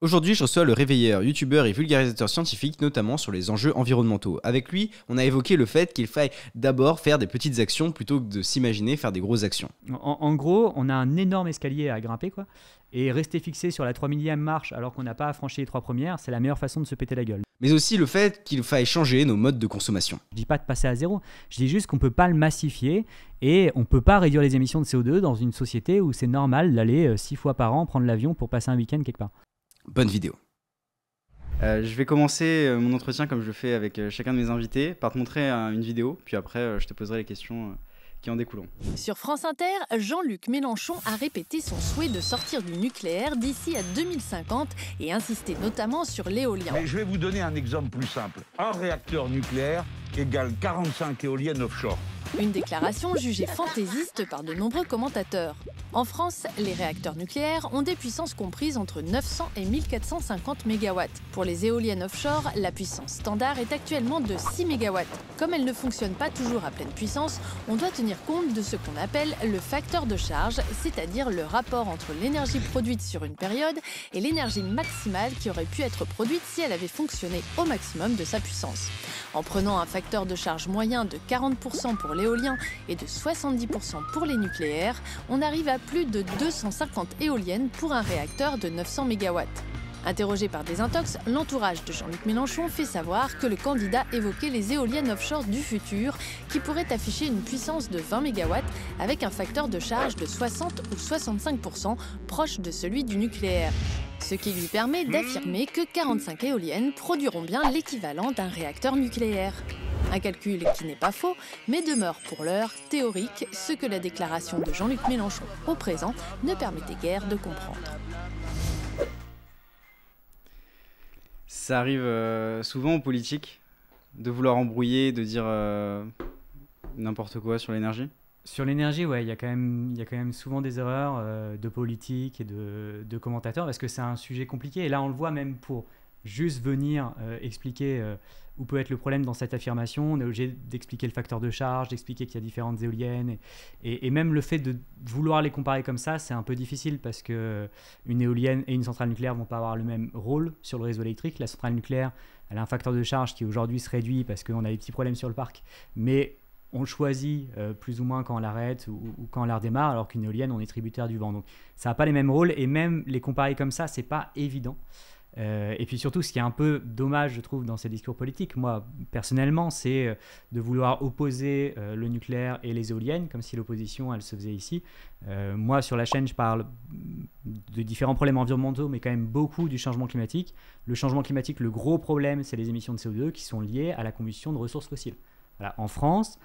Aujourd'hui, je reçois le réveilleur, youtubeur et vulgarisateur scientifique, notamment sur les enjeux environnementaux. Avec lui, on a évoqué le fait qu'il faille d'abord faire des petites actions plutôt que de s'imaginer faire des grosses actions. En gros, on a un énorme escalier à grimper, quoi. Et rester fixé sur la 3 millième marche alors qu'on n'a pas franchi les 3 premières, c'est la meilleure façon de se péter la gueule. Mais aussi le fait qu'il faille changer nos modes de consommation. Je dis pas de passer à zéro, je dis juste qu'on peut pas le massifier et on peut pas réduire les émissions de CO2 dans une société où c'est normal d'aller 6 fois par an prendre l'avion pour passer un week-end quelque part. Bonne vidéo. Je vais commencer mon entretien comme je le fais avec chacun de mes invités par te montrer une vidéo, puis après je te poserai les questions qui en découleront. Sur France Inter, Jean-Luc Mélenchon a répété son souhait de sortir du nucléaire d'ici à 2050 et insisté notamment sur l'éolien. Mais je vais vous donner un exemple plus simple. Un réacteur nucléaire égale 45 éoliennes offshore. Une déclaration jugée fantaisiste par de nombreux commentateurs. En France, les réacteurs nucléaires ont des puissances comprises entre 900 et 1450 MW. Pour les éoliennes offshore, la puissance standard est actuellement de 6 MW. Comme elles ne fonctionnent pas toujours à pleine puissance, on doit tenir compte de ce qu'on appelle le facteur de charge, c'est-à-dire le rapport entre l'énergie produite sur une période et l'énergie maximale qui aurait pu être produite si elle avait fonctionné au maximum de sa puissance. En prenant un facteur de charge moyen de 40% pour l'éolien et de 70% pour les nucléaires, on arrive à plus de 250 éoliennes pour un réacteur de 900 MW. Interrogé par Désintox, l'entourage de Jean-Luc Mélenchon fait savoir que le candidat évoquait les éoliennes offshore du futur qui pourraient afficher une puissance de 20 MW avec un facteur de charge de 60 ou 65% proche de celui du nucléaire. Ce qui lui permet d'affirmer que 45 éoliennes produiront bien l'équivalent d'un réacteur nucléaire. Un calcul qui n'est pas faux, mais demeure pour l'heure théorique, ce que la déclaration de Jean-Luc Mélenchon au présent ne permettait guère de comprendre. Ça arrive souvent aux politiques de vouloir embrouiller, de dire n'importe quoi sur l'énergie. Sur l'énergie, ouais, il y a quand même souvent des erreurs de politique et de commentateurs parce que c'est un sujet compliqué. Et là, on le voit même pour juste venir expliquer où peut être le problème dans cette affirmation. On est obligé d'expliquer le facteur de charge, d'expliquer qu'il y a différentes éoliennes. Et même le fait de vouloir les comparer comme ça, c'est un peu difficile parce qu'une éolienne et une centrale nucléaire ne vont pas avoir le même rôle sur le réseau électrique. La centrale nucléaire, elle a un facteur de charge qui aujourd'hui se réduit parce qu'on a des petits problèmes sur le parc. Mais on le choisit plus ou moins quand on l'arrête ou quand on la redémarre, alors qu'une éolienne, on est tributaire du vent. Donc ça n'a pas les mêmes rôles et même les comparer comme ça, c'est pas évident. Et puis surtout, ce qui est un peu dommage, je trouve, dans ces discours politiques, moi, personnellement, c'est de vouloir opposer le nucléaire et les éoliennes, comme si l'opposition, elle se faisait ici. Moi, sur la chaîne, je parle de différents problèmes environnementaux, mais quand même beaucoup du changement climatique. Le changement climatique, le gros problème, c'est les émissions de CO2 qui sont liées à la combustion de ressources fossiles. Voilà, en France,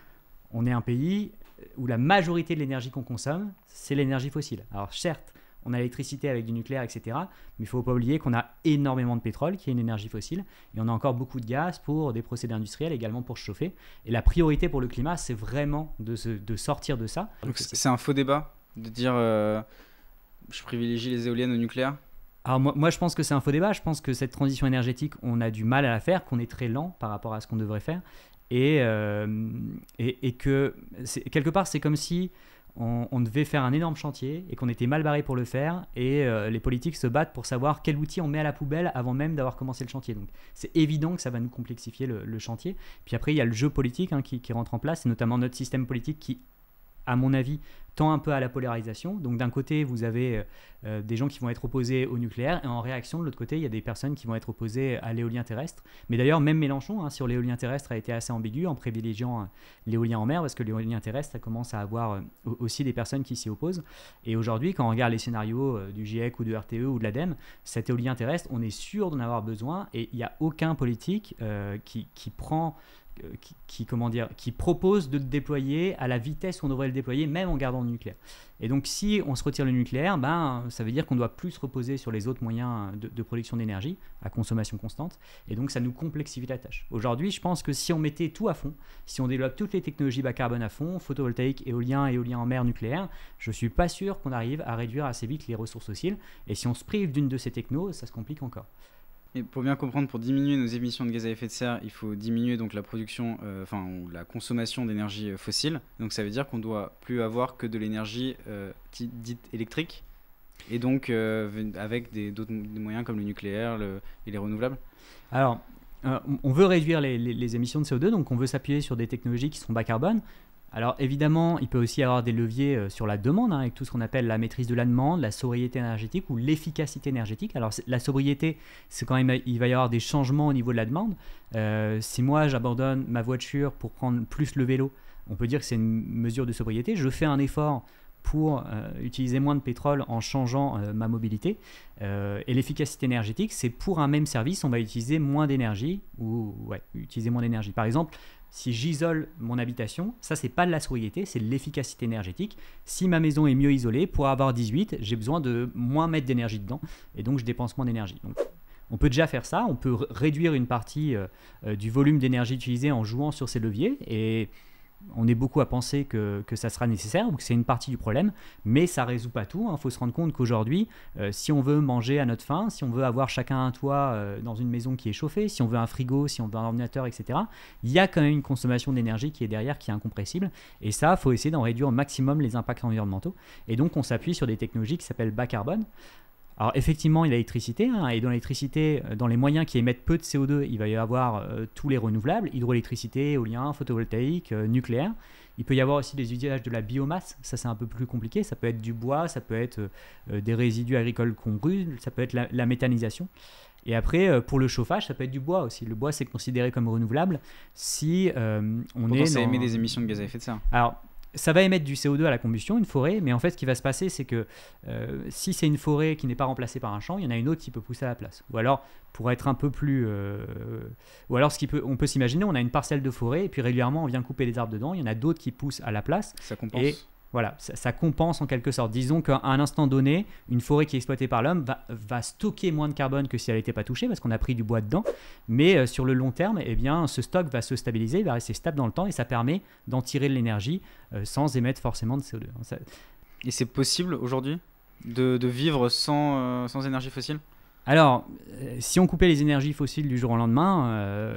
on est un pays où la majorité de l'énergie qu'on consomme, c'est l'énergie fossile. Alors certes, on a l'électricité avec du nucléaire, etc. Mais il ne faut pas oublier qu'on a énormément de pétrole, qui est une énergie fossile, et on a encore beaucoup de gaz pour des procédés industriels, également pour chauffer. Et la priorité pour le climat, c'est vraiment de sortir de ça. Donc c'est un faux débat de dire je privilégie les éoliennes au nucléaire. Alors moi, je pense que c'est un faux débat. Je pense que cette transition énergétique, on a du mal à la faire, qu'on est très lent par rapport à ce qu'on devrait faire. Et que quelque part, c'est comme si on devait faire un énorme chantier et qu'on était mal barré pour le faire et les politiques se battent pour savoir quel outil on met à la poubelle avant même d'avoir commencé le chantier. Donc c'est évident que ça va nous complexifier le chantier. Puis après, il y a le jeu politique qui rentre en place, et notamment notre système politique qui, à mon avis, tend un peu à la polarisation. Donc d'un côté, vous avez des gens qui vont être opposés au nucléaire, et en réaction, de l'autre côté, il y a des personnes qui vont être opposées à l'éolien terrestre. Mais d'ailleurs, même Mélenchon, sur l'éolien terrestre, a été assez ambigu en privilégiant l'éolien en mer, parce que l'éolien terrestre, ça commence à avoir aussi des personnes qui s'y opposent. Et aujourd'hui, quand on regarde les scénarios du GIEC ou de RTE ou de l'ADEME, cet éolien terrestre, on est sûr d'en avoir besoin, et il n'y a aucun politique qui prend... qui propose de le déployer à la vitesse où on devrait le déployer, même en gardant le nucléaire. Et donc si on se retire le nucléaire, ça veut dire qu'on doit plus se reposer sur les autres moyens de production d'énergie à consommation constante, et donc ça nous complexifie la tâche. Aujourd'hui, je pense que si on mettait tout à fond, si on développe toutes les technologies bas carbone à fond, photovoltaïque, éolien en mer, nucléaire, je suis pas sûr qu'on arrive à réduire assez vite les ressources fossiles, et si on se prive d'une de ces technos, ça se complique encore. Et pour bien comprendre, pour diminuer nos émissions de gaz à effet de serre, il faut diminuer donc la production, ou la consommation d'énergie fossile. Donc ça veut dire qu'on doit plus avoir que de l'énergie dite électrique. Et donc, avec d'autres moyens comme le nucléaire et les renouvelables. Alors, on veut réduire les émissions de CO2, donc on veut s'appuyer sur des technologies qui sont bas carbone. Alors évidemment, il peut aussi y avoir des leviers sur la demande, avec tout ce qu'on appelle la maîtrise de la demande, la sobriété énergétique ou l'efficacité énergétique. Alors la sobriété, c'est quand même, il va y avoir des changements au niveau de la demande. Si moi j'abandonne ma voiture pour prendre plus le vélo, on peut dire que c'est une mesure de sobriété. Je fais un effort pour utiliser moins de pétrole en changeant ma mobilité. Et l'efficacité énergétique, c'est pour un même service, on va utiliser moins d'énergie utiliser moins d'énergie. Par exemple, si j'isole mon habitation, ça c'est pas de la sobriété, c'est de l'efficacité énergétique. Si ma maison est mieux isolée, pour avoir 18, j'ai besoin de moins mettre d'énergie dedans et donc je dépense moins d'énergie. Donc, on peut déjà faire ça, on peut réduire une partie du volume d'énergie utilisé en jouant sur ces leviers et on est beaucoup à penser que ça sera nécessaire ou que c'est une partie du problème, mais ça ne résout pas tout. Il faut se rendre compte qu'aujourd'hui, si on veut manger à notre faim, si on veut avoir chacun un toit dans une maison qui est chauffée, si on veut un frigo, si on veut un ordinateur, etc., il y a quand même une consommation d'énergie qui est derrière, qui est incompressible. Et ça, il faut essayer d'en réduire au maximum les impacts environnementaux. Et donc, on s'appuie sur des technologies qui s'appellent bas carbone. Alors effectivement, il y a l'électricité, et dans l'électricité, dans les moyens qui émettent peu de CO2, il va y avoir tous les renouvelables, hydroélectricité, éolien, photovoltaïque, nucléaire. Il peut y avoir aussi des usages de la biomasse, ça c'est un peu plus compliqué, ça peut être du bois, ça peut être des résidus agricoles qu'on brûle, ça peut être la méthanisation. Et après, pour le chauffage, ça peut être du bois aussi. Le bois, c'est considéré comme renouvelable si Pourtant, ça émet des émissions de gaz à effet de serre. Alors, ça va émettre du CO2 à la combustion, une forêt, mais en fait, ce qui va se passer, c'est que si c'est une forêt qui n'est pas remplacée par un champ, il y en a une autre qui peut pousser à la place. Ou alors, pour être un peu plus... ou alors, on peut s'imaginer, on a une parcelle de forêt, et puis régulièrement, on vient couper les arbres dedans, il y en a d'autres qui poussent à la place. Ça compense. Et voilà, ça compense en quelque sorte. Disons qu'à un instant donné, une forêt qui est exploitée par l'homme va stocker moins de carbone que si elle n'était pas touchée, parce qu'on a pris du bois dedans. Mais sur le long terme, eh bien, ce stock va se stabiliser, il va rester stable dans le temps, et ça permet d'en tirer de l'énergie sans émettre forcément de CO2. Et c'est possible aujourd'hui de vivre sans énergie fossile ? Alors, si on coupait les énergies fossiles du jour au lendemain,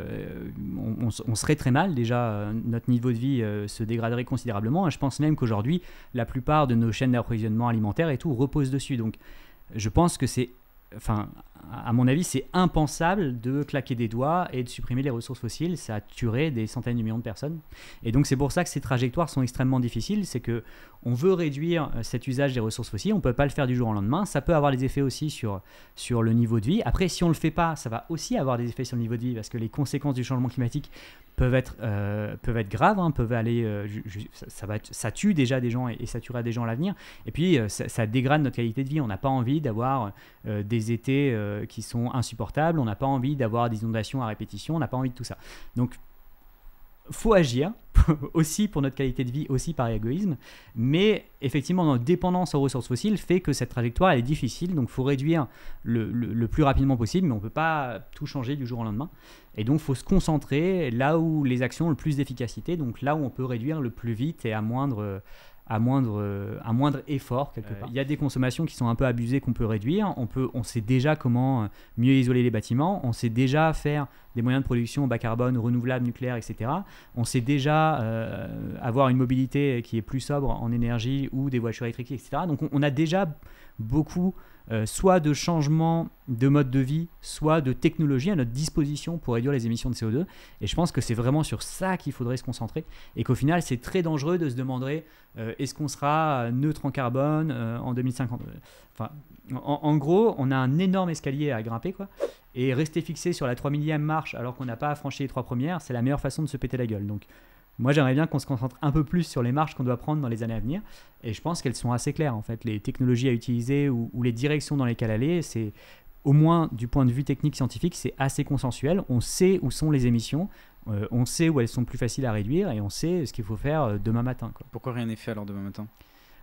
on serait très mal. Déjà, notre niveau de vie se dégraderait considérablement. Je pense même qu'aujourd'hui, la plupart de nos chaînes d'approvisionnement alimentaire et tout reposent dessus. Donc, je pense que à mon avis, c'est impensable de claquer des doigts et de supprimer les ressources fossiles. Ça tuerait des centaines de millions de personnes. Et donc, c'est pour ça que ces trajectoires sont extrêmement difficiles. C'est qu'on veut réduire cet usage des ressources fossiles. On ne peut pas le faire du jour au lendemain. Ça peut avoir des effets aussi sur le niveau de vie. Après, si on ne le fait pas, ça va aussi avoir des effets sur le niveau de vie parce que les conséquences du changement climatique peuvent être graves, peuvent aller, ça tue déjà des gens et ça tuera des gens à l'avenir. Et puis, ça dégrade notre qualité de vie. On n'a pas envie d'avoir des étés qui sont insupportables. On n'a pas envie d'avoir des inondations à répétition. On n'a pas envie de tout ça. Donc, faut agir aussi pour notre qualité de vie, aussi par égoïsme, mais effectivement notre dépendance aux ressources fossiles fait que cette trajectoire elle est difficile, donc il faut réduire le plus rapidement possible, mais on ne peut pas tout changer du jour au lendemain, et donc il faut se concentrer là où les actions ont le plus d'efficacité, donc là où on peut réduire le plus vite et à moindre effort quelque part. Il y a des consommations qui sont un peu abusées qu'on peut réduire. On sait déjà comment mieux isoler les bâtiments. On sait déjà faire des moyens de production bas carbone, renouvelables, nucléaires, etc. On sait déjà avoir une mobilité qui est plus sobre en énergie ou des voitures électriques, etc. Donc on a déjà beaucoup soit de changements de mode de vie, soit de technologie à notre disposition pour réduire les émissions de CO2. Et je pense que c'est vraiment sur ça qu'il faudrait se concentrer et qu'au final, c'est très dangereux de se demander est-ce qu'on sera neutre en carbone en 2050 ? Enfin, en gros, on a un énorme escalier à grimper, quoi. Et rester fixé sur la 3 millième marche alors qu'on n'a pas franchi les 3 premières, c'est la meilleure façon de se péter la gueule. Donc, moi, j'aimerais bien qu'on se concentre un peu plus sur les marches qu'on doit prendre dans les années à venir. Et je pense qu'elles sont assez claires, en fait. Les technologies à utiliser ou les directions dans lesquelles aller, c'est au moins du point de vue technique scientifique, c'est assez consensuel. On sait où sont les émissions, on sait où elles sont plus faciles à réduire et on sait ce qu'il faut faire demain matin, quoi. Pourquoi rien n'est fait alors demain matin ?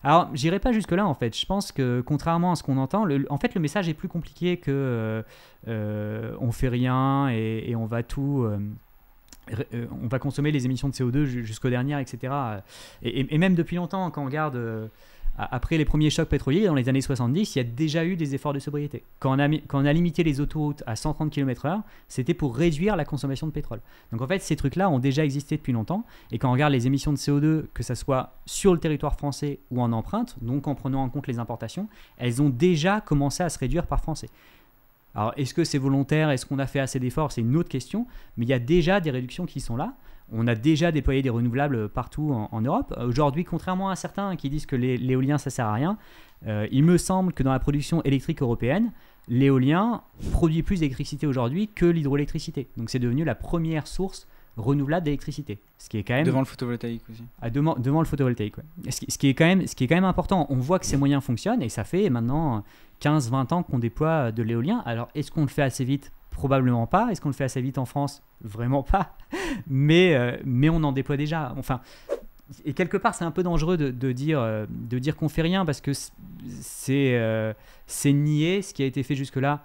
Alors, j'irai pas jusque-là, en fait. Je pense que, contrairement à ce qu'on entend, en fait, le message est plus compliqué que on fait rien et on va tout... on va consommer les émissions de CO2 jusqu'aux dernières, etc. Et même depuis longtemps, quand on regarde après les premiers chocs pétroliers, dans les années 70, il y a déjà eu des efforts de sobriété. Quand on a limité les autoroutes à 130 km/h, c'était pour réduire la consommation de pétrole. Donc en fait, ces trucs-là ont déjà existé depuis longtemps. Et quand on regarde les émissions de CO2, que ce soit sur le territoire français ou en empreinte, donc en prenant en compte les importations, elles ont déjà commencé à se réduire par Français. Alors, est-ce que c'est volontaire? Est-ce qu'on a fait assez d'efforts? C'est une autre question. Mais il y a déjà des réductions qui sont là. On a déjà déployé des renouvelables partout en Europe. Aujourd'hui, contrairement à certains qui disent que l'éolien, ça ne sert à rien, il me semble que dans la production électrique européenne, l'éolien produit plus d'électricité aujourd'hui que l'hydroélectricité. Donc, c'est devenu la première source renouvelable d'électricité. Ce qui est quand même... Devant le photovoltaïque aussi. Devant le photovoltaïque, ouais. Ce qui est quand même important. On voit que ces moyens fonctionnent et ça fait maintenant 15-20 ans qu'on déploie de l'éolien. Alors, est-ce qu'on le fait assez vite? Probablement pas. Est-ce qu'on le fait assez vite en France? Vraiment pas. Mais on en déploie déjà. Enfin, et quelque part, c'est un peu dangereux de dire qu'on fait rien parce que c'est nier ce qui a été fait jusque-là,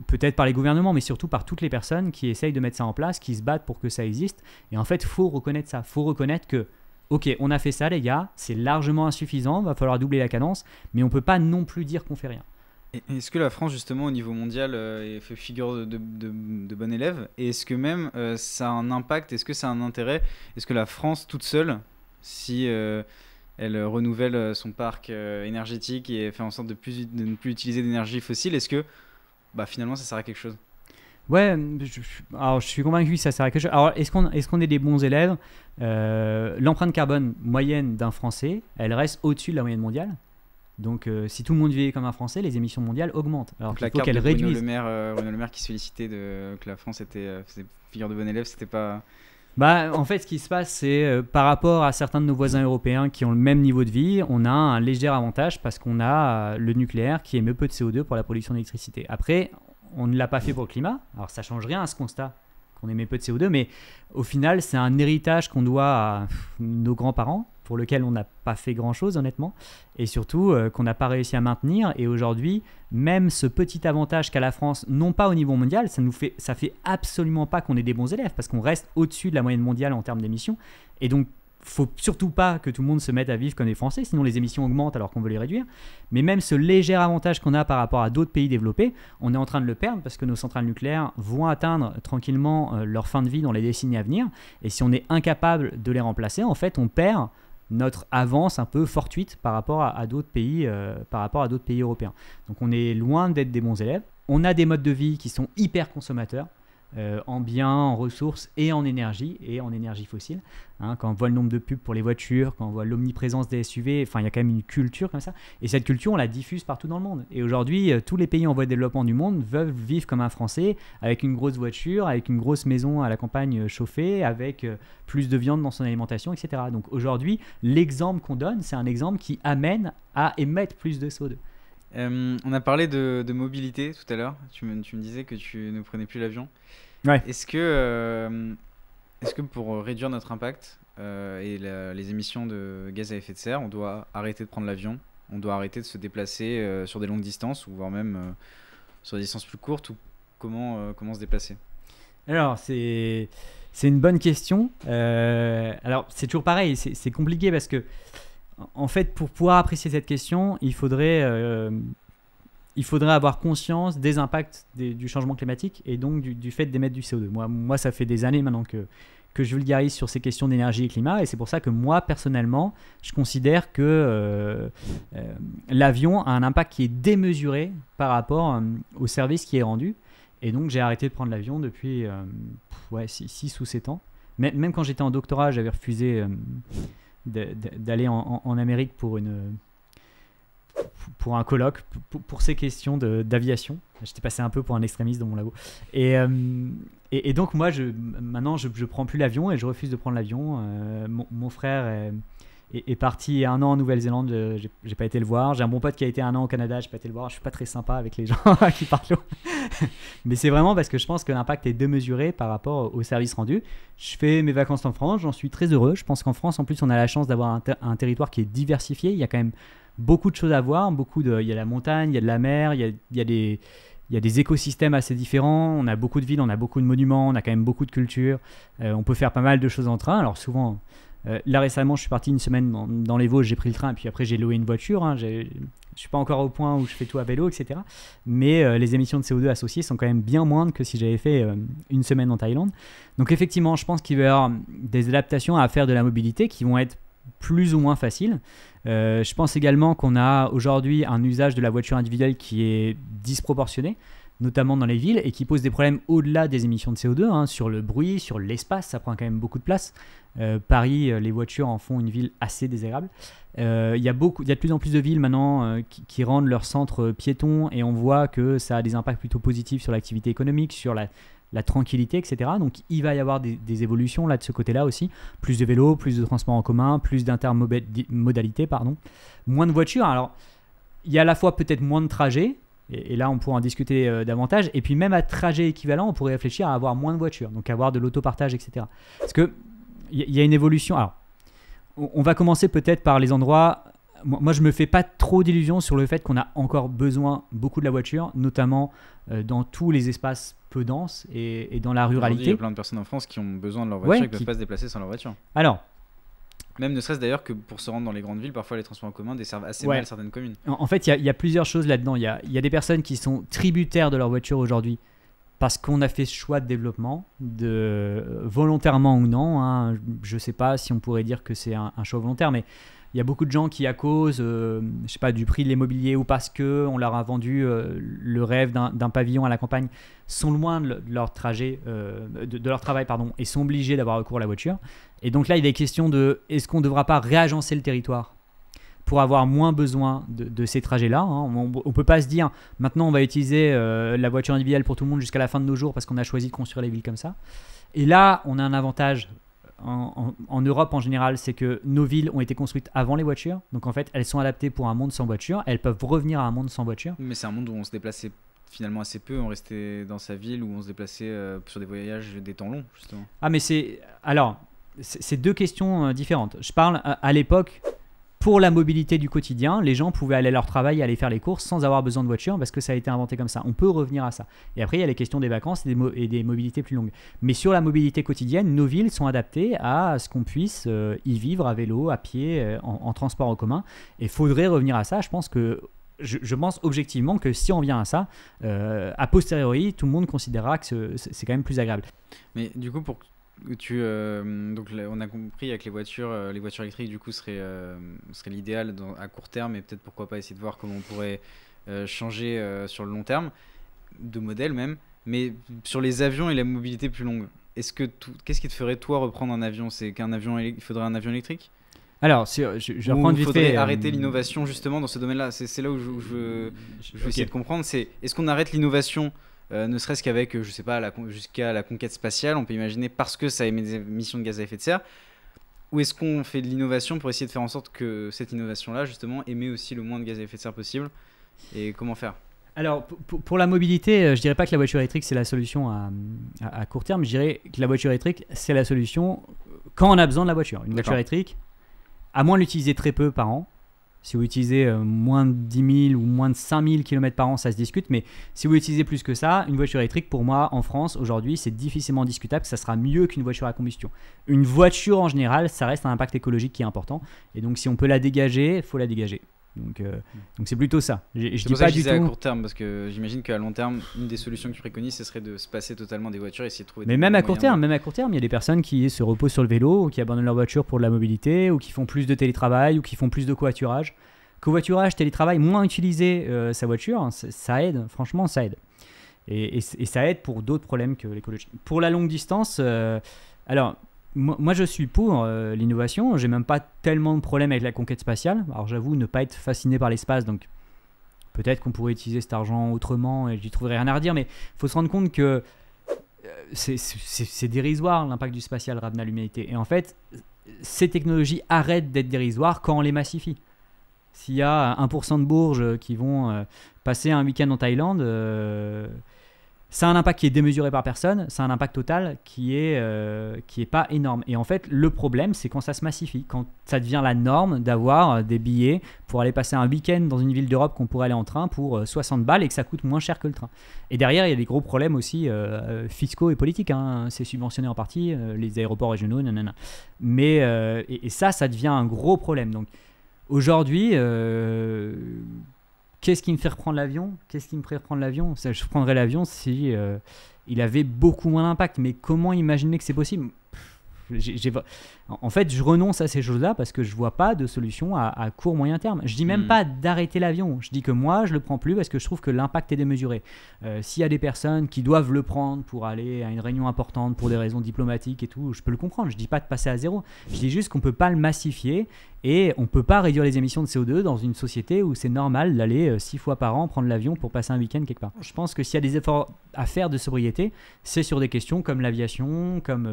peut-être par les gouvernements, mais surtout par toutes les personnes qui essayent de mettre ça en place, qui se battent pour que ça existe. Et en fait, il faut reconnaître ça. Il faut reconnaître que, ok, on a fait ça, les gars, c'est largement insuffisant, il va falloir doubler la cadence, mais on ne peut pas non plus dire qu'on fait rien. Est-ce que la France, justement, au niveau mondial, fait figure de bon élève? Et est-ce que même ça a un impact? Est-ce que ça a un intérêt? Est-ce que la France, toute seule, si elle renouvelle son parc énergétique et fait en sorte de ne plus utiliser d'énergie fossile, est-ce que finalement ça sert à quelque chose? Ouais, alors je suis convaincu que ça sert à quelque chose. Alors, est-ce qu'on est des bons élèves? L'empreinte carbone moyenne d'un Français, elle reste au-dessus de la moyenne mondiale. Donc, si tout le monde vivait comme un Français, les émissions mondiales augmentent. Alors donc, il faut qu'elles réduisent. Bruno Le Maire qui se félicitait que la France faisait figure de bon élève, c'était pas... En fait, ce qui se passe, c'est par rapport à certains de nos voisins européens qui ont le même niveau de vie, on a un léger avantage parce qu'on a le nucléaire qui émet peu de CO2 pour la production d'électricité. Après, on ne l'a pas fait pour le climat. Alors, ça ne change rien à ce constat qu'on émet peu de CO2, mais au final, c'est un héritage qu'on doit à nos grands-parents, pour lequel on n'a pas fait grand-chose, honnêtement, et surtout qu'on n'a pas réussi à maintenir. Et aujourd'hui, même ce petit avantage qu'a la France, non pas au niveau mondial, ça fait absolument pas qu'on est des bons élèves, parce qu'on reste au-dessus de la moyenne mondiale en termes d'émissions. Et donc, faut surtout pas que tout le monde se mette à vivre comme des Français, sinon les émissions augmentent alors qu'on veut les réduire. Mais même ce léger avantage qu'on a par rapport à d'autres pays développés, on est en train de le perdre parce que nos centrales nucléaires vont atteindre tranquillement leur fin de vie dans les décennies à venir. Et si on est incapable de les remplacer, en fait, on perd notre avance un peu fortuite par rapport à d'autres pays, européens. Donc on est loin d'être des bons élèves. On a des modes de vie qui sont hyper consommateurs. En biens, en ressources et en énergie fossile. Quand on voit le nombre de pubs pour les voitures, quand on voit l'omniprésence des SUV, il y a quand même une culture comme ça. Et cette culture, on la diffuse partout dans le monde. Et aujourd'hui, tous les pays en voie de développement du monde veulent vivre comme un Français, avec une grosse voiture, avec une grosse maison à la campagne chauffée, avec plus de viande dans son alimentation, etc. Donc aujourd'hui, l'exemple qu'on donne, c'est un exemple qui amène à émettre plus de CO2. On a parlé de mobilité tout à l'heure. Tu me disais que tu ne prenais plus l'avion. Ouais. Est-ce que pour réduire notre impact et les émissions de gaz à effet de serre, on doit arrêter de prendre l'avion? On doit arrêter de se déplacer sur des longues distances ou voire même sur des distances plus courtes? Ou comment se déplacer? Alors, c'est une bonne question. Alors, c'est toujours pareil. C'est compliqué parce que en fait, pour pouvoir apprécier cette question, il faudrait avoir conscience des impacts du changement climatique et donc du fait d'émettre du CO2. Moi, ça fait des années maintenant que je vulgarise sur ces questions d'énergie et climat, et c'est pour ça que moi, personnellement, je considère que l'avion a un impact qui est démesuré par rapport au service qui est rendu. Et donc, j'ai arrêté de prendre l'avion depuis 6 ou 7 ans. Même quand j'étais en doctorat, j'avais refusé d'aller en Amérique pour un colloque, pour ces questions d'aviation. J'étais passé un peu pour un extrémiste dans mon labo. Et donc, moi, maintenant, je prends plus l'avion et je refuse de prendre l'avion. Mon frère est parti 1 an en Nouvelle-Zélande, j'ai pas été le voir. J'ai un bon pote qui a été 1 an au Canada, j'ai pas été le voir. Je suis pas très sympa avec les gens qui parlent. Mais c'est vraiment parce que je pense que l'impact est démesuré par rapport au service rendu. Je fais mes vacances en France, j'en suis très heureux. Je pense qu'en France, en plus, on a la chance d'avoir un territoire qui est diversifié. Il y a quand même beaucoup de choses à voir. Il y a la montagne, il y a de la mer, il y a des écosystèmes assez différents. On a beaucoup de villes, on a beaucoup de monuments, on a quand même beaucoup de culture. On peut faire pas mal de choses en train. Alors souvent, Là récemment, je suis parti une semaine dans les Vosges, j'ai pris le train et puis après j'ai loué une voiture. Hein, je suis pas encore au point où je fais tout à vélo, etc. Mais les émissions de CO2 associées sont quand même bien moindres que si j'avais fait une semaine en Thaïlande. Donc effectivement, je pense qu'il va y avoir des adaptations à faire de la mobilité qui vont être plus ou moins faciles. Je pense également qu'on a aujourd'hui un usage de la voiture individuelle qui est disproportionné, notamment dans les villes, et qui pose des problèmes au-delà des émissions de CO2, hein, sur le bruit, sur l'espace, ça prend quand même beaucoup de place. Paris, les voitures en font une ville assez désagréable. Il y a de plus en plus de villes maintenant qui rendent leur centre piéton, et on voit que ça a des impacts plutôt positifs sur l'activité économique, sur la tranquillité, etc. Donc il va y avoir des évolutions là de ce côté-là aussi. Plus de vélos, plus de transports en commun, plus d'intermodalité, moins de voitures. Alors il y a à la fois peut-être moins de trajets, et là on pourra en discuter davantage, et puis même à trajet équivalent, on pourrait réfléchir à avoir moins de voitures, donc avoir de l'autopartage, etc. Parce que il y a une évolution. Alors on va commencer peut-être par les endroits. Moi, je me fais pas trop d'illusions sur le fait qu'on a encore besoin beaucoup de la voiture, notamment dans tous les espaces peu denses et dans la ruralité. Il y a plein de personnes en France qui ont besoin de leur voiture, qui ne peuvent pas se déplacer sans leur voiture. Alors, même ne serait-ce d'ailleurs que pour se rendre dans les grandes villes, parfois les transports en commun desservent assez mal certaines communes. En fait, il y a plusieurs choses là-dedans. Il y a des personnes qui sont tributaires de leur voiture aujourd'hui parce qu'on a fait ce choix de développement, volontairement ou non. Hein. Je ne sais pas si on pourrait dire que c'est un choix volontaire, mais il y a beaucoup de gens qui, à cause du prix de l'immobilier ou parce qu'on leur a vendu le rêve d'un pavillon à la campagne, sont loin de leur trajet, de leur travail, et sont obligés d'avoir recours à la voiture. Et donc là, il est question de est-ce qu'on ne devra pas réagencer le territoire pour avoir moins besoin de ces trajets-là, hein. On ne peut pas se dire maintenant on va utiliser la voiture individuelle pour tout le monde jusqu'à la fin de nos jours parce qu'on a choisi de construire les villes comme ça. Et là, on a un avantage en Europe en général, c'est que nos villes ont été construites avant les voitures. Donc en fait, elles sont adaptées pour un monde sans voiture. Elles peuvent revenir à un monde sans voiture. Mais c'est un monde où on se déplaçait finalement assez peu. On restait dans sa ville, où on se déplaçait sur des voyages des temps longs, justement. Ah, mais c'est deux questions différentes. Je parle à l'époque. Pour la mobilité du quotidien, les gens pouvaient aller à leur travail et aller faire les courses sans avoir besoin de voiture parce que ça a été inventé comme ça. On peut revenir à ça. Et après, il y a les questions des vacances et des mobilités plus longues. Mais sur la mobilité quotidienne, nos villes sont adaptées à ce qu'on puisse y vivre à vélo, à pied, en transport en commun. Et il faudrait revenir à ça. Je pense objectivement que si on vient à ça, a posteriori, tout le monde considérera que c'est quand même plus agréable. Mais du coup, donc on a compris avec les voitures électriques du coup serait l'idéal à court terme, et peut-être pourquoi pas essayer de voir comment on pourrait changer sur le long terme de modèle même. Mais sur les avions et la mobilité plus longue, qu'est-ce qui te ferait toi reprendre un avion? C'est il faudrait un avion électrique? Alors, je reprends vite fait. Il faudrait arrêter l'innovation justement dans ce domaine-là. C'est là où je veux essayer de comprendre. Est-ce qu'on arrête l'innovation ne serait-ce qu'avec, je sais pas, jusqu'à la conquête spatiale, on peut imaginer, parce que ça émet des émissions de gaz à effet de serre, ou est-ce qu'on fait de l'innovation pour essayer de faire en sorte que cette innovation-là, justement, émet aussi le moins de gaz à effet de serre possible, et comment faire? Alors, pour la mobilité, je dirais pas que la voiture électrique c'est la solution à court terme, je dirais que la voiture électrique c'est la solution quand on a besoin de la voiture. Une voiture électrique, à moins de l'utiliser très peu par an. Si vous utilisez moins de 10 000 ou moins de 5 000 km par an, ça se discute. Mais si vous utilisez plus que ça, une voiture électrique, pour moi, en France, aujourd'hui, c'est difficilement discutable que ça sera mieux qu'une voiture à combustion. Une voiture, en général, ça reste un impact écologique qui est important. Et donc, si on peut la dégager, il faut la dégager. Donc c'est plutôt ça. Je dis pas du tout à court terme, parce que j'imagine qu'à long terme, une des solutions que tu préconises, ce serait de se passer totalement des voitures et essayer de trouver. Mais même à court terme, il y a des personnes qui se reposent sur le vélo, ou qui abandonnent leur voiture pour de la mobilité, ou qui font plus de télétravail, ou qui font plus de covoiturage. Covoiturage, télétravail, moins utiliser sa voiture, ça aide. Franchement, ça aide. Et ça aide pour d'autres problèmes que l'écologie. Pour la longue distance, alors. Moi, je suis pour l'innovation. J'ai même pas tellement de problèmes avec la conquête spatiale. Alors, j'avoue ne pas être fasciné par l'espace, donc peut-être qu'on pourrait utiliser cet argent autrement et j'y trouverais rien à redire. Mais il faut se rendre compte que c'est dérisoire l'impact du spatial ramené à l'humanité. Et en fait, ces technologies arrêtent d'être dérisoires quand on les massifie. S'il y a 1% de Bourges qui vont passer un week-end en Thaïlande, Ça a un impact qui est démesuré par personne, ça a un impact total qui est pas énorme. Et en fait, le problème, c'est quand ça se massifie, quand ça devient la norme d'avoir des billets pour aller passer un week-end dans une ville d'Europe qu'on pourrait aller en train pour 60 balles et que ça coûte moins cher que le train. Et derrière, il y a des gros problèmes aussi fiscaux et politiques. Hein. C'est subventionné en partie, les aéroports régionaux, nanana. Mais, et ça devient un gros problème. Donc aujourd'hui... qu'est-ce qui me fait reprendre l'avion ? Qu'est-ce qui me ferait reprendre l'avion ? Je prendrais l'avion si il avait beaucoup moins d'impact. Mais comment imaginer que c'est possible ? En fait, je renonce à ces choses-là parce que je vois pas de solution à court moyen terme. Je dis même pas d'arrêter l'avion. Je dis que moi, je le prends plus parce que je trouve que l'impact est démesuré. S'il y a des personnes qui doivent le prendre pour aller à une réunion importante pour des raisons diplomatiques et tout, je peux le comprendre. Je dis pas de passer à zéro. Je dis juste qu'on peut pas le massifier et on peut pas réduire les émissions de CO2 dans une société où c'est normal d'aller 6 fois par an prendre l'avion pour passer un week-end quelque part. Je pense que s'il y a des efforts à faire de sobriété, c'est sur des questions comme l'aviation, comme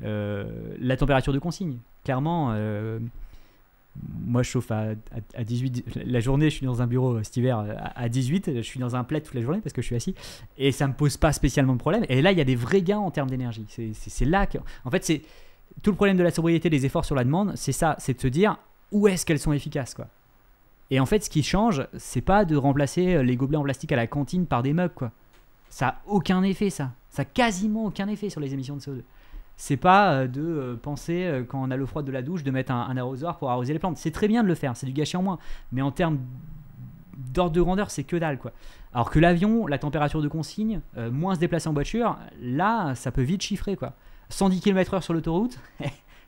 la température de consigne. Clairement, moi je chauffe à 18 la journée, je suis dans un bureau cet hiver à 18, je suis dans un plaid toute la journée parce que je suis assis et ça me pose pas spécialement de problème. Et là il y a des vrais gains en termes d'énergie. C'est là que, en fait, c'est tout le problème de la sobriété, des efforts sur la demande, c'est ça, c'est de se dire où est-ce qu'elles sont efficaces, quoi. Et en fait, ce qui change, c'est pas de remplacer les gobelets en plastique à la cantine par des mugs, quoi. Ça a aucun effet, ça a quasiment aucun effet sur les émissions de CO2. C'est pas de penser, quand on a l'eau froide de la douche, de mettre un arrosoir pour arroser les plantes. C'est très bien de le faire, c'est du gâchis en moins. Mais en termes d'ordre de grandeur, c'est que dalle, quoi. Alors que l'avion, la température de consigne, moins se déplacer en voiture, là, ça peut vite chiffrer, quoi. 110 km/h sur l'autoroute,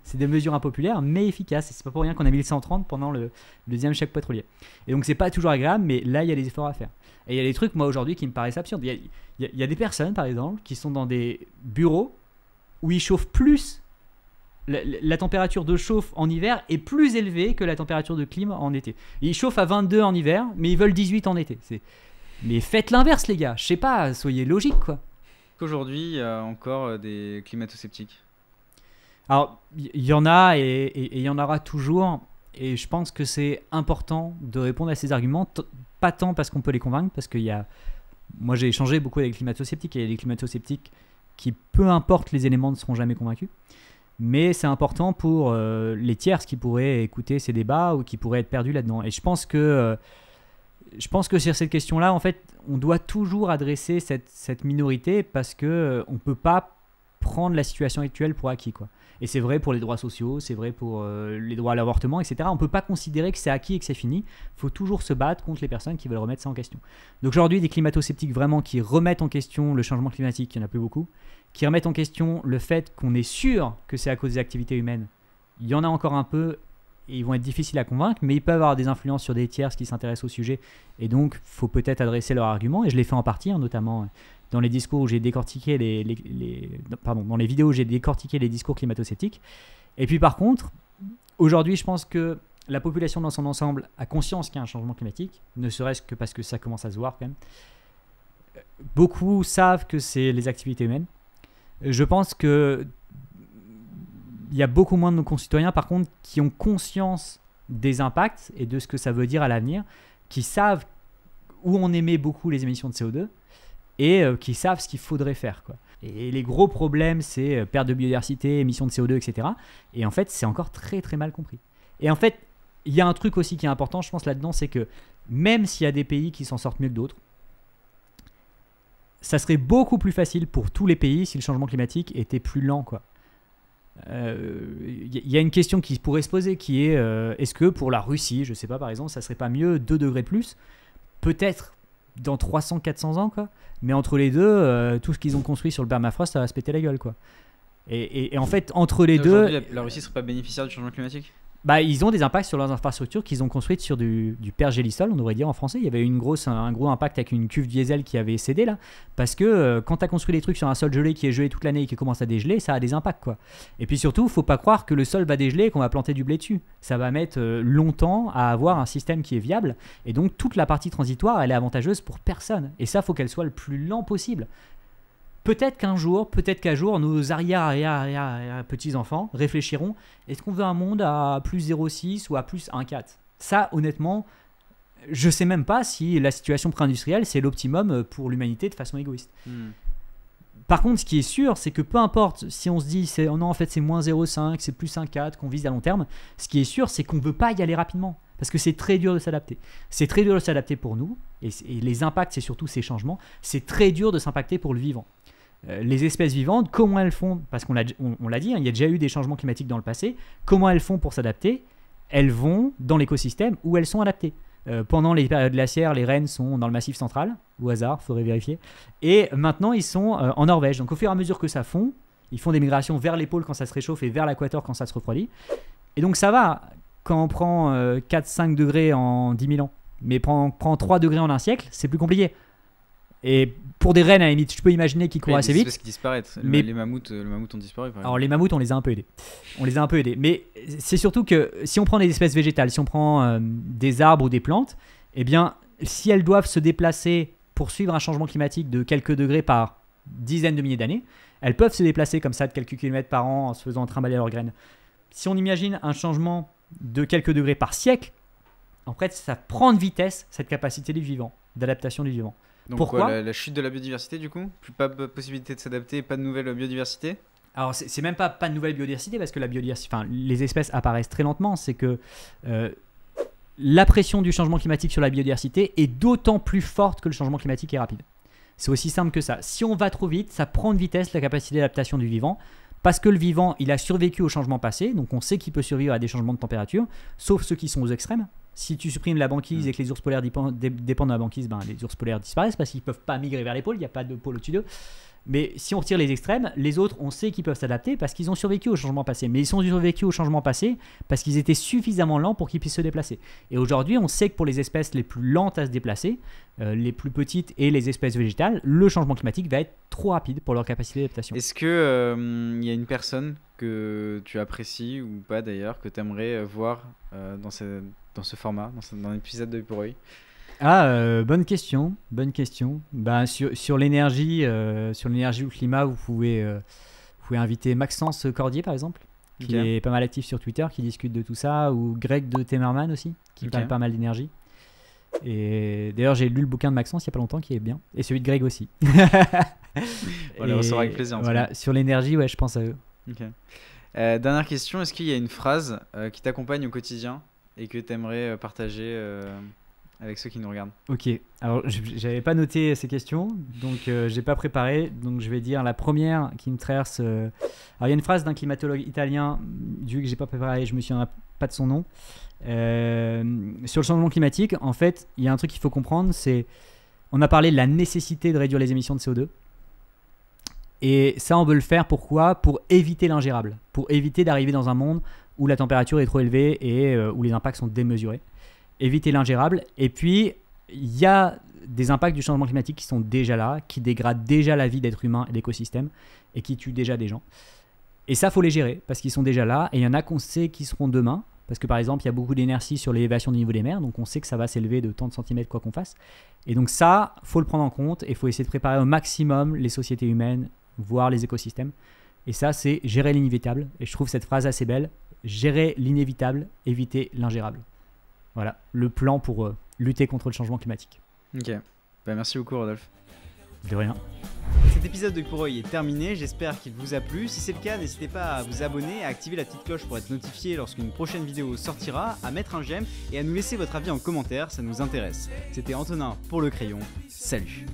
c'est des mesures impopulaires, mais efficaces. Et c'est pas pour rien qu'on a mis le 130 pendant le deuxième choc pétrolier. Et donc, c'est pas toujours agréable, mais là, il y a des efforts à faire. Et il y a des trucs, moi, aujourd'hui, qui me paraissent absurdes. Il y a des personnes, par exemple, qui sont dans des bureaux où ils chauffent plus, la température de chauffe en hiver est plus élevée que la température de clim en été. Ils chauffent à 22 en hiver, mais ils veulent 18 en été. Mais faites l'inverse, les gars. Je sais pas, soyez logiques, quoi. Qu'aujourd'hui, il y a encore des climato-sceptiques. Alors, il y en a et il y en aura toujours. Et je pense que c'est important de répondre à ces arguments. Pas tant parce qu'on peut les convaincre, parce qu'il y a... Moi, j'ai échangé beaucoup avec les climato-sceptiques et les climato-sceptiques qui, peu importe les éléments, ne seront jamais convaincus. Mais c'est important pour les tierces qui pourraient écouter ces débats ou qui pourraient être perdus là-dedans. Et je pense que sur cette question-là, en fait, on doit toujours adresser cette minorité parce qu'on ne peut pas prendre la situation actuelle pour acquis, quoi. Et c'est vrai pour les droits sociaux, c'est vrai pour les droits à l'avortement, etc. On ne peut pas considérer que c'est acquis et que c'est fini. Il faut toujours se battre contre les personnes qui veulent remettre ça en question. Donc aujourd'hui, des climato-sceptiques vraiment qui remettent en question le changement climatique, il n'y en a plus beaucoup, qui remettent en question le fait qu'on est sûr que c'est à cause des activités humaines. Il y en a encore un peu et ils vont être difficiles à convaincre, mais ils peuvent avoir des influences sur des tierces qui s'intéressent au sujet. Et donc, il faut peut-être adresser leurs arguments. Et je l'ai fait en partie, hein, notamment dans les discours où j'ai décortiqué dans les vidéos où j'ai décortiqué les discours climato-sceptiques. Et puis par contre, aujourd'hui, je pense que la population dans son ensemble a conscience qu'il y a un changement climatique, ne serait-ce que parce que ça commence à se voir quand même. Beaucoup savent que c'est les activités humaines. Je pense que il y a beaucoup moins de nos concitoyens, par contre, qui ont conscience des impacts et de ce que ça veut dire à l'avenir, qui savent où on émet beaucoup les émissions de CO2 et qui savent ce qu'il faudrait faire, quoi. Et les gros problèmes, c'est perte de biodiversité, émissions de CO2, etc. Et en fait, c'est encore très très mal compris. Et en fait, il y a un truc aussi qui est important, je pense, là-dedans, c'est que même s'il y a des pays qui s'en sortent mieux que d'autres, ça serait beaucoup plus facile pour tous les pays si le changement climatique était plus lent, quoi. Y a une question qui pourrait se poser qui est est-ce que pour la Russie, je sais pas, par exemple, ça serait pas mieux 2 degrés de plus, peut-être dans 300-400 ans, quoi. Mais entre les deux, tout ce qu'ils ont construit sur le permafrost, ça va se péter la gueule, quoi. Et en fait, entre les deux, la Russie serait pas bénéficiaire du changement climatique. Bah, ils ont des impacts sur leurs infrastructures qu'ils ont construites sur du pergélisol, on devrait dire en français. Il y avait un gros impact avec une cuve diesel qui avait cédé là, parce que quand tu as construit des trucs sur un sol gelé qui est gelé toute l'année et qui commence à dégeler, ça a des impacts, quoi. Et puis surtout, faut pas croire que le sol va dégeler et qu'on va planter du blé dessus. Ça va mettre longtemps à avoir un système qui est viable, et donc toute la partie transitoire, elle est avantageuse pour personne. Et ça, faut qu'elle soit le plus lent possible. Peut-être qu'un jour, nos arrière petits-enfants réfléchiront, est-ce qu'on veut un monde à plus 0,6 ou à plus 1,4 ? Ça, honnêtement, je sais même pas si la situation pré-industrielle c'est l'optimum pour l'humanité de façon égoïste. Par contre, ce qui est sûr, c'est que peu importe si on se dit oh non, en fait c'est moins 0,5, c'est plus 1,4 qu'on vise à long terme, ce qui est sûr, c'est qu'on ne veut pas y aller rapidement. Parce que c'est très dur de s'adapter. C'est très dur de s'adapter pour nous, et les impacts, c'est surtout ces changements, c'est très dur de s'impacter pour le vivant. Les espèces vivantes, comment elles font, parce qu'on l'a dit, il y a déjà eu des changements climatiques dans le passé, comment elles font pour s'adapter? Elles vont dans l'écosystème où elles sont adaptées. Pendant les périodes glaciaires, les rennes sont dans le Massif central, au hasard, il faudrait vérifier. Et maintenant, ils sont en Norvège. Donc au fur et à mesure que ça fond, ils font des migrations vers les pôles quand ça se réchauffe et vers l'équateur quand ça se refroidit. Et donc ça va quand on prend 4-5 degrés en 10 000 ans. Mais prend 3 degrés en un siècle, c'est plus compliqué. Et pour des rennes, à la limite, je peux imaginer qu'ils courent assez vite. C'est parce qu'ils disparaissent. Mais les mammouths ont disparu. Par alors exemple. les mammouths, on les a un peu aidés. Mais c'est surtout que si on prend des espèces végétales, si on prend des arbres ou des plantes, eh bien, si elles doivent se déplacer pour suivre un changement climatique de quelques degrés par dizaines de milliers d'années, elles peuvent se déplacer comme ça de quelques kilomètres par an en se faisant trimballer leurs graines. Si on imagine un changement de quelques degrés par siècle, en fait, ça prend de vitesse cette capacité du vivant, d'adaptation du vivant. Donc pourquoi la chute de la biodiversité du coup? Pas de possibilité de s'adapter, pas de nouvelle biodiversité? Alors c'est même pas de nouvelle biodiversité parce que les espèces apparaissent très lentement. C'est que la pression du changement climatique sur la biodiversité est d'autant plus forte que le changement climatique est rapide. C'est aussi simple que ça. Si on va trop vite, ça prend de vitesse la capacité d'adaptation du vivant. Parce que le vivant, il a survécu au changement passé, donc on sait qu'il peut survivre à des changements de température, sauf ceux qui sont aux extrêmes. Si tu supprimes la banquise et que les ours polaires dépendent de la banquise, les ours polaires disparaissent parce qu'ils ne peuvent pas migrer vers les pôles, il n'y a pas de pôle au-dessus d'eux. Mais si on retire les extrêmes, les autres, on sait qu'ils peuvent s'adapter parce qu'ils ont survécu au changement passé. Mais ils ont survécu au changement passé parce qu'ils étaient suffisamment lents pour qu'ils puissent se déplacer. Et aujourd'hui, on sait que pour les espèces les plus lentes à se déplacer, les plus petites et les espèces végétales, le changement climatique va être trop rapide pour leur capacité d'adaptation. Est-ce que y a une personne que tu apprécies ou pas d'ailleurs, que tu aimerais voir dans ce format, dans l'épisode de Pour Œil? Bonne question. Ben, sur l'énergie, ou le climat, vous pouvez inviter Maxence Cordier par exemple, qui est pas mal actif sur Twitter, qui discute de tout ça, ou Greg de Temerman aussi, qui parle pas mal d'énergie. Et d'ailleurs, j'ai lu le bouquin de Maxence il y a pas longtemps, qui est bien, et celui de Greg aussi. On les recevra avec plaisir. Voilà, sur l'énergie, ouais, je pense à eux. Dernière question, est-ce qu'il y a une phrase qui t'accompagne au quotidien et que tu aimerais partager avec ceux qui nous regardent? Ok, alors j'avais pas noté ces questions, donc j'ai pas préparé, donc je vais dire la première qui me traverse. Alors il y a une phrase d'un climatologue italien, vu que j'ai pas préparé, je me souviens pas de son nom. Sur le changement climatique, en fait, il y a un truc qu'il faut comprendre, c'est on a parlé de la nécessité de réduire les émissions de CO2. Et ça, on veut le faire pourquoi? Pour éviter l'ingérable, pour éviter d'arriver dans un monde où la température est trop élevée et où les impacts sont démesurés. Éviter l'ingérable. Et puis, il y a des impacts du changement climatique qui sont déjà là, qui dégradent déjà la vie d'êtres humains et d'écosystèmes et qui tuent déjà des gens. Et ça, il faut les gérer parce qu'ils sont déjà là. Et il y en a qu'on sait qui seront demain. Parce que par exemple, il y a beaucoup d'énergie sur l'élévation du niveau des mers. Donc on sait que ça va s'élever de tant de centimètres quoi qu'on fasse. Et donc ça, il faut le prendre en compte et il faut essayer de préparer au maximum les sociétés humaines, voire les écosystèmes. Et ça, c'est gérer l'inévitable. Et je trouve cette phrase assez belle. Gérer l'inévitable, éviter l'ingérable. Voilà, le plan pour lutter contre le changement climatique. Ok, merci beaucoup Rodolphe. De rien. Cet épisode de Pour Œil est terminé, j'espère qu'il vous a plu. Si c'est le cas, n'hésitez pas à vous abonner, à activer la petite cloche pour être notifié lorsqu'une prochaine vidéo sortira, à mettre un j'aime et à nous laisser votre avis en commentaire, ça nous intéresse. C'était Antonin pour Le Crayon, salut.